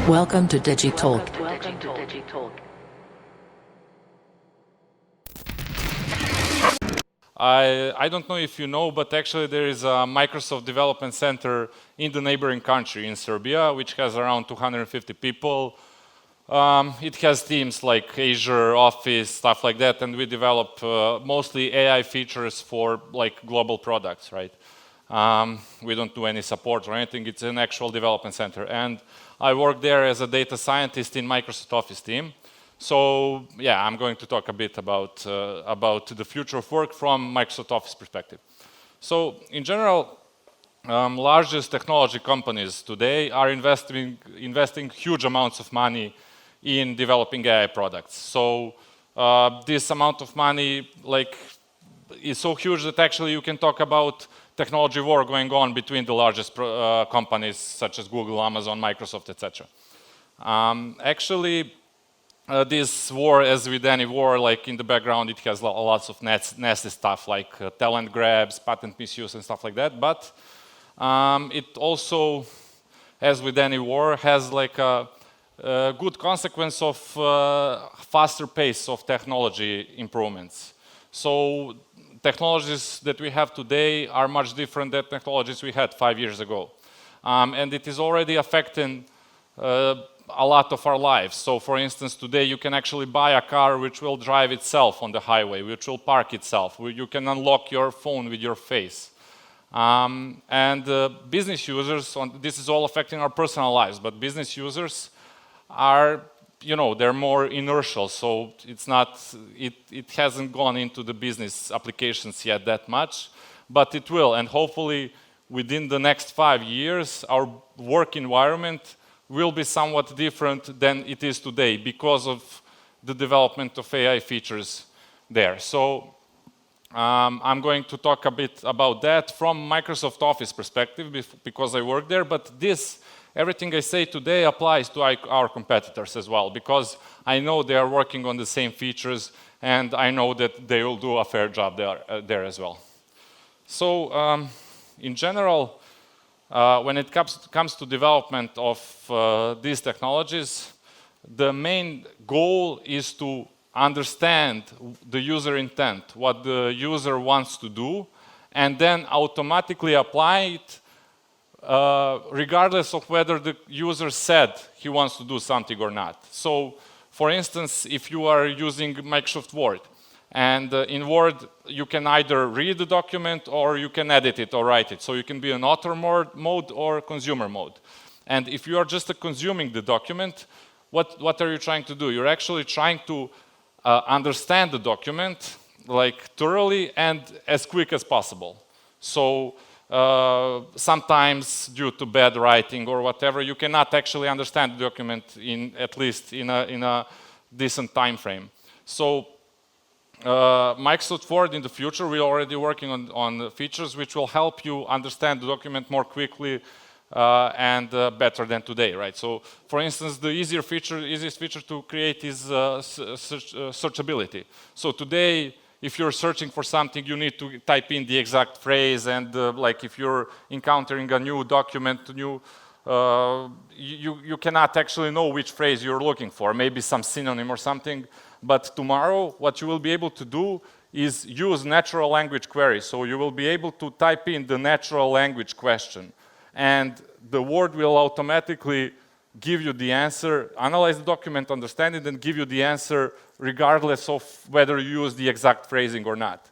Welcome to DigitalK. I don't know if you know, but actually there is a Microsoft Development Center in the neighboring country, in Serbia, which has around 250 people. It has teams like Azure, Office, stuff like that, and we develop mostly AI features for like global products, right? We don't do any support or anything. It's an actual development center. And I work there as a data scientist in Microsoft Office team. So yeah, I'm going to talk a bit about the future of work from Microsoft Office perspective. So in general, largest technology companies today are investing huge amounts of money in developing AI products. So this amount of money is so huge that actually you can talk about technology war going on between the largest companies such as Google, Amazon, Microsoft, etc. Actually, this war, as with any war, like in the background, it has lots of nasty stuff like talent grabs, patent misuse, and stuff like that. But it also, as with any war, has like a good consequence of faster pace of technology improvements. So technologies that we have today are much different than technologies we had 5 years ago. And it is already affecting a lot of our lives. So for instance, today you can actually buy a car which will drive itself on the highway, which will park itself. You can unlock your phone with your face. And business users, this is all affecting our personal lives, but business users are, they're more inertial, so it hasn't gone into the business applications yet that much, but it will. And hopefully within the next 5 years, our work environment will be somewhat different than it is today because of the development of AI features there. So I'm going to talk a bit about that from Microsoft Office perspective because I work there, but everything I say today applies to our competitors as well, because I know they are working on the same features and I know that they will do a fair job there as well. So in general, when it comes to development of these technologies, the main goal is to understand the user intent, what the user wants to do, and then automatically apply it regardless of whether the user said he wants to do something or not. So, for instance, if you are using Microsoft Word, and in Word you can either read the document or you can edit it or write it. So you can be in author mode or consumer mode. And if you are just consuming the document, what are you trying to do? You're actually trying to understand the document like thoroughly and as quick as possible. So sometimes due to bad writing or whatever, you cannot actually understand the document at least in a decent time frame. So Microsoft Word in the future, we're already working on features which will help you understand the document more quickly and better than today, right? So for instance, the easiest feature to create is searchability. So today, if you're searching for something, you need to type in the exact phrase, and like if you're encountering a new document, you cannot actually know which phrase you're looking for, maybe some synonym or something. But tomorrow, what you will be able to do is use natural language queries. So you will be able to type in the natural language question, and the Word will automatically give you the answer, analyze the document, understand it, and give you the answer regardless of whether you use the exact phrasing or not.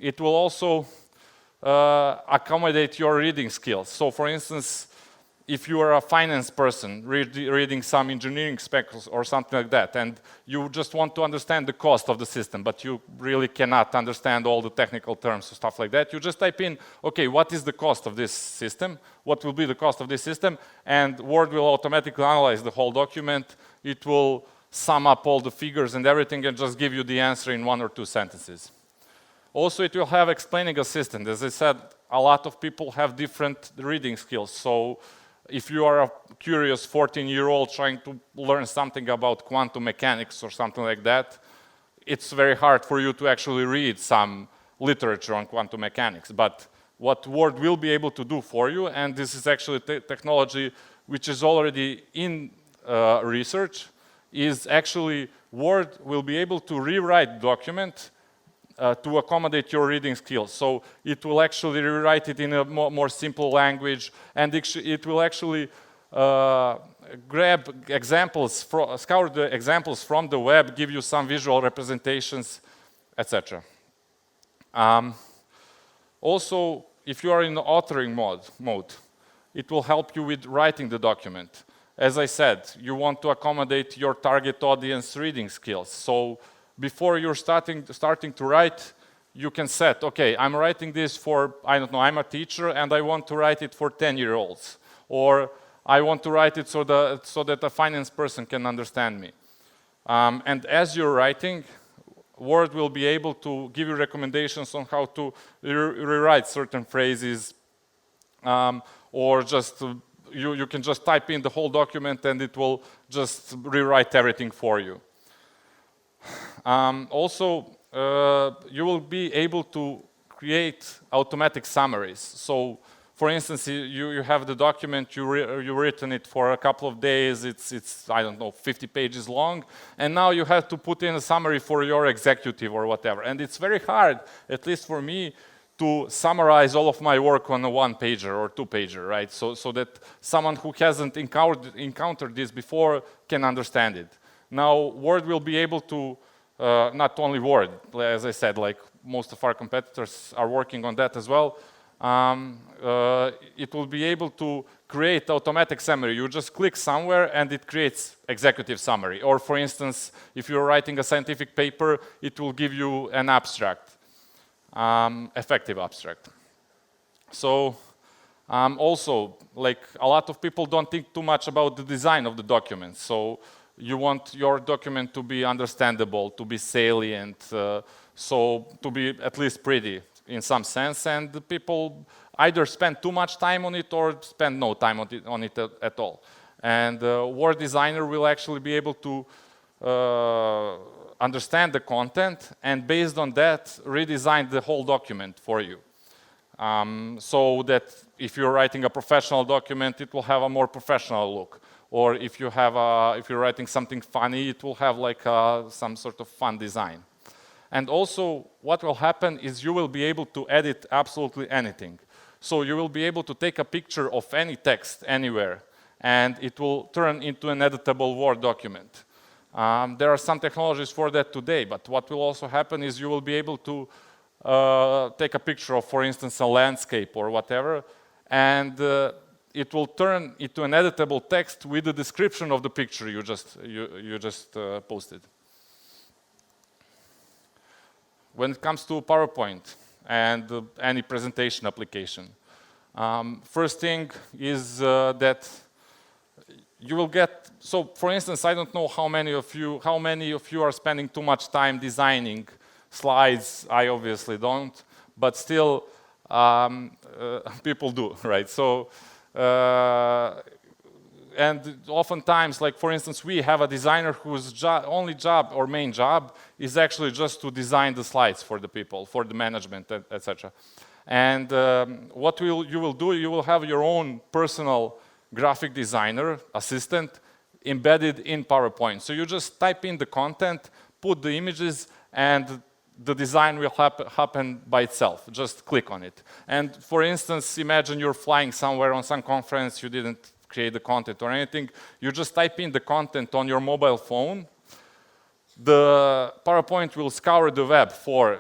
It will also accommodate your reading skills. So for instance, if you are a finance person reading some engineering specs or something like that, and you just want to understand the cost of the system, but you really cannot understand all the technical terms or stuff like that, you just type in, okay, what is the cost of this system? What will be the cost of this system? And Word will automatically analyze the whole document. It will sum up all the figures and everything and just give you the answer in 1 or 2 sentences. Also, it will have explaining assistant. As I said, a lot of people have different reading skills. So if you are a curious 14-year-old trying to learn something about quantum mechanics or something like that, it's very hard for you to actually read some literature on quantum mechanics. But what Word will be able to do for you, and this is actually technology which is already in research, is actually Word will be able to rewrite document to accommodate your reading skills. So it will actually rewrite it in a more simple language, and it will actually grab examples, scour the examples from the web, give you some visual representations, etc. Also, if you are in the authoring mode, it will help you with writing the document. As I said, you want to accommodate your target audience reading skills. So before you're starting to write, you can set, okay, I'm writing this for, I don't know, I'm a teacher and I want to write it for 10-year-olds. Or I want to write it so that a finance person can understand me. And as you're writing, Word will be able to give you recommendations on how to rewrite certain phrases, or just you can just type in the whole document and it will just rewrite everything for you. Also, you will be able to create automatic summaries. So, for instance, you have the document, you've written it for a couple of days, it's, I don't know, 50 pages long, and now you have to put in a summary for your executive or whatever. And it's very hard, at least for me, to summarize all of my work on a one-pager or two-pager, right? So that someone who hasn't encountered this before can understand it. Now, Word will be able to, not only Word, as I said, like most of our competitors are working on that as well, it will be able to create automatic summary. You just click somewhere and it creates executive summary. Or for instance, if you're writing a scientific paper, it will give you an abstract, effective abstract. So also, like a lot of people don't think too much about the design of the document. So you want your document to be understandable, to be salient, so to be at least pretty in some sense, and the people either spend too much time on it or spend no time on it at all. And Word Designer will actually be able to understand the content and based on that redesign the whole document for you. So that if you're writing a professional document, it will have a more professional look. Or if you're writing something funny, it will have like some sort of fun design. And also, what will happen is you will be able to edit absolutely anything. So you will be able to take a picture of any text anywhere, and it will turn into an editable Word document. There are some technologies for that today, but what will also happen is you will be able to take a picture of, for instance, a landscape or whatever, and it will turn into an editable text with the description of the picture you just posted. When it comes to PowerPoint and any presentation application, first thing is that you will get, so for instance, I don't know how many of you are spending too much time designing slides. I obviously don't, but still people do, right? So, and oftentimes, like for instance, we have a designer whose only job or main job is actually just to design the slides for the people, for the management, etc. And what you will do, you will have your own personal graphic designer, assistant, embedded in PowerPoint. So you just type in the content, put the images, and the design will happen by itself. Just click on it. And for instance, imagine you're flying somewhere on some conference, you didn't create the content or anything, you just type in the content on your mobile phone. The PowerPoint will scour the web for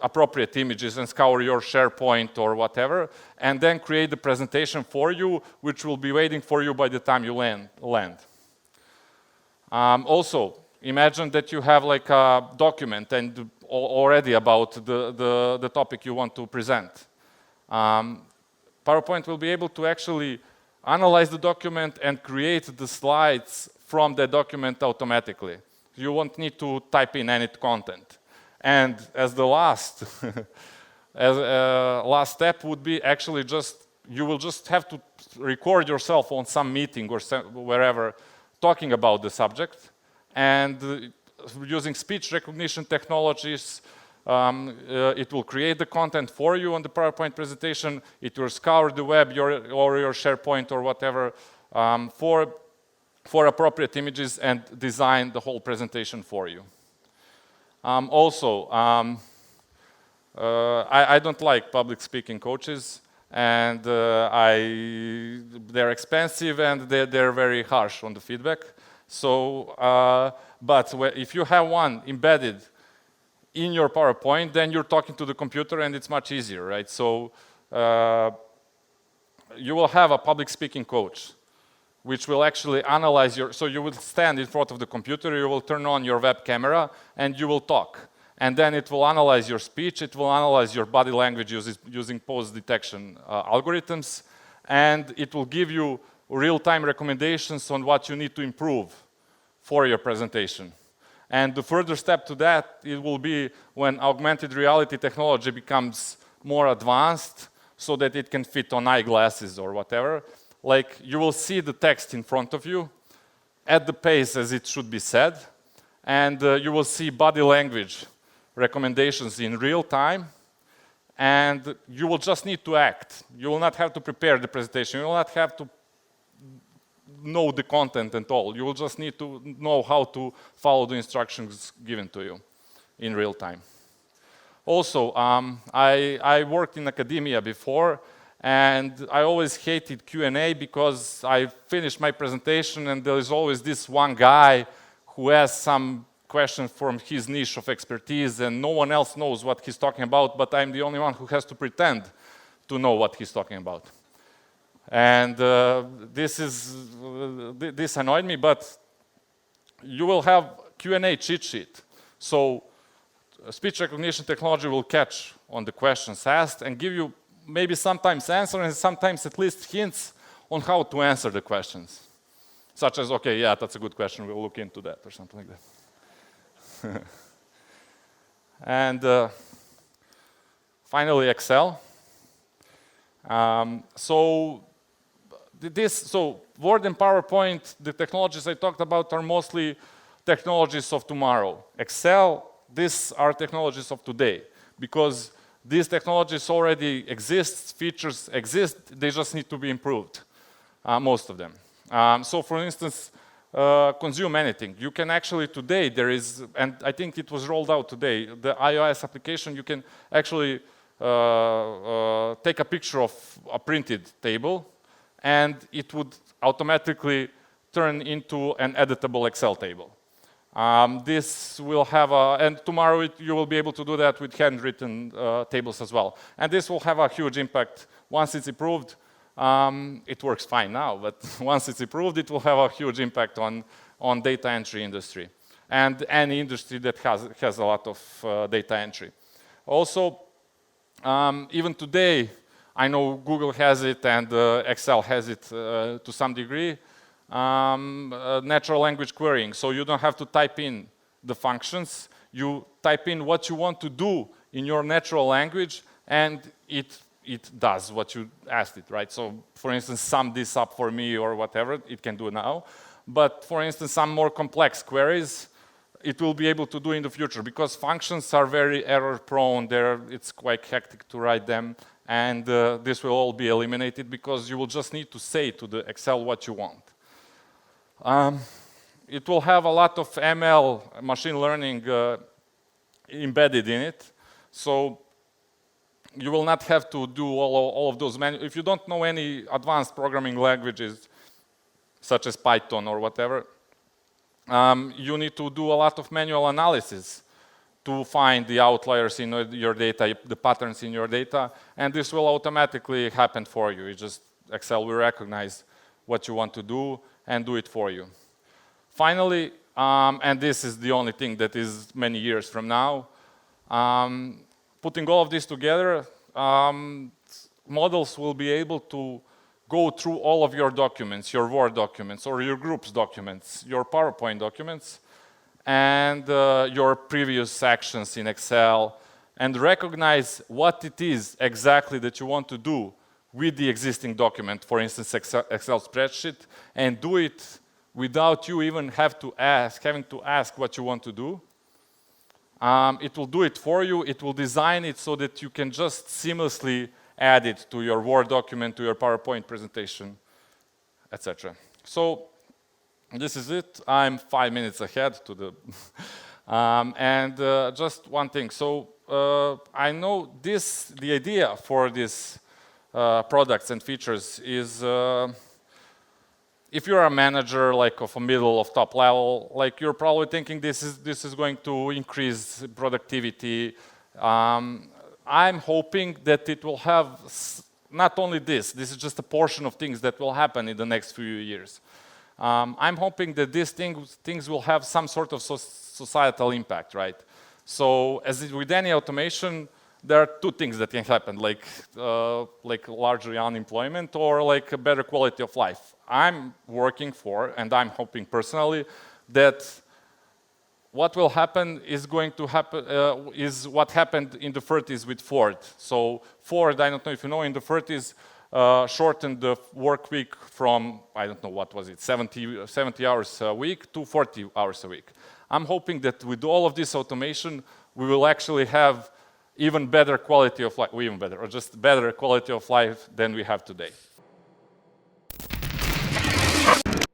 appropriate images and scour your SharePoint or whatever, and then create the presentation for you, which will be waiting for you by the time you land. Also, imagine that you have like a document and already about the topic you want to present. PowerPoint will be able to actually analyze the document and create the slides from the document automatically. You won't need to type in any content. And as the last step would be actually you will just have to record yourself on some meeting or wherever talking about the subject, and using speech recognition technologies, It will create the content for you on the PowerPoint presentation. It will scour the web or your SharePoint or whatever for appropriate images and design the whole presentation for you. I don't like public speaking coaches, and they're expensive and they're very harsh on the feedback. So, but if you have one embedded in your PowerPoint, then you're talking to the computer and it's much easier, right? So you will have a public speaking coach which will actually analyze so you will stand in front of the computer, you will turn on your web camera and you will talk. And then it will analyze your speech, it will analyze your body language using pose detection algorithms, and it will give you real-time recommendations on what you need to improve for your presentation. And the further step to that, it will be when augmented reality technology becomes more advanced so that it can fit on eyeglasses or whatever. Like, you will see the text in front of you at the pace as it should be said, and you will see body language recommendations in real time, and you will just need to act. You will not have to prepare the presentation. You will not have to know the content at all. You will just need to know how to follow the instructions given to you in real time. Also, I worked in academia before, and I always hated Q&A because I finished my presentation and there is always this one guy who has some question from his niche of expertise and no one else knows what he's talking about, but I'm the only one who has to pretend to know what he's talking about. And this annoyed me, but you will have Q&A cheat sheet. So speech recognition technology will catch on the questions asked and give you maybe sometimes answers and sometimes at least hints on how to answer the questions. Such as, okay, yeah, that's a good question, we'll look into that or something like that. And finally, Excel. So Word and PowerPoint, the technologies I talked about are mostly technologies of tomorrow. Excel, these are technologies of today because these technologies already exist, features exist, they just need to be improved, most of them. So for instance, consume anything. You can actually today, there is, and I think it was rolled out today, the iOS application, you can actually take a picture of a printed table and it would automatically turn into an editable Excel table. This will have and tomorrow you will be able to do that with handwritten tables as well. And this will have a huge impact once it's approved. It works fine now, but once it's approved, it will have a huge impact on data entry industry and any industry that has a lot of data entry. Also, even today, I know Google has it and Excel has it to some degree. Natural language querying, so you don't have to type in the functions. You type in what you want to do in your natural language, and it does what you asked it, right? So, for instance, sum this up for me or whatever, it can do now. But, for instance, some more complex queries, it will be able to do in the future because functions are very error-prone. It's quite hectic to write them, and this will all be eliminated because you will just need to say to the Excel what you want. It will have a lot of ML, machine learning, embedded in it. So you will not have to do all of those manual. If you don't know any advanced programming languages, such as Python or whatever, you need to do a lot of manual analysis to find the outliers in your data, the patterns in your data, and this will automatically happen for you. Excel will recognize what you want to do and do it for you. Finally, and this is the only thing that is many years from now, putting all of this together, models will be able to go through all of your documents, your Word documents, or your group's documents, your PowerPoint documents, and your previous actions in Excel, and recognize what it is exactly that you want to do with the existing document, for instance, Excel spreadsheet, and do it without you even having to ask what you want to do. It will do it for you. It will design it so that you can just seamlessly add it to your Word document, to your PowerPoint presentation, etc. So this is it. I'm 5 minutes ahead to the... just one thing. So I know the idea for these products and features is if you're a manager like of a middle of top level, like you're probably thinking this is going to increase productivity. I'm hoping that it will have not only this is just a portion of things that will happen in the next few years. I'm hoping that these things will have some sort of societal impact, right? So as with any automation, there are two things that can happen, like largely unemployment or like a better quality of life. I'm working for, and I'm hoping personally, that what will happen is going to happen, is what happened in the 30s with Ford. So Ford, I don't know if you know, in the 30s, shortened the work week from, I don't know, what was it, 70 hours a week to 40 hours a week. I'm hoping that with all of this automation, we will actually have even better quality of life, even better, or just better quality of life than we have today.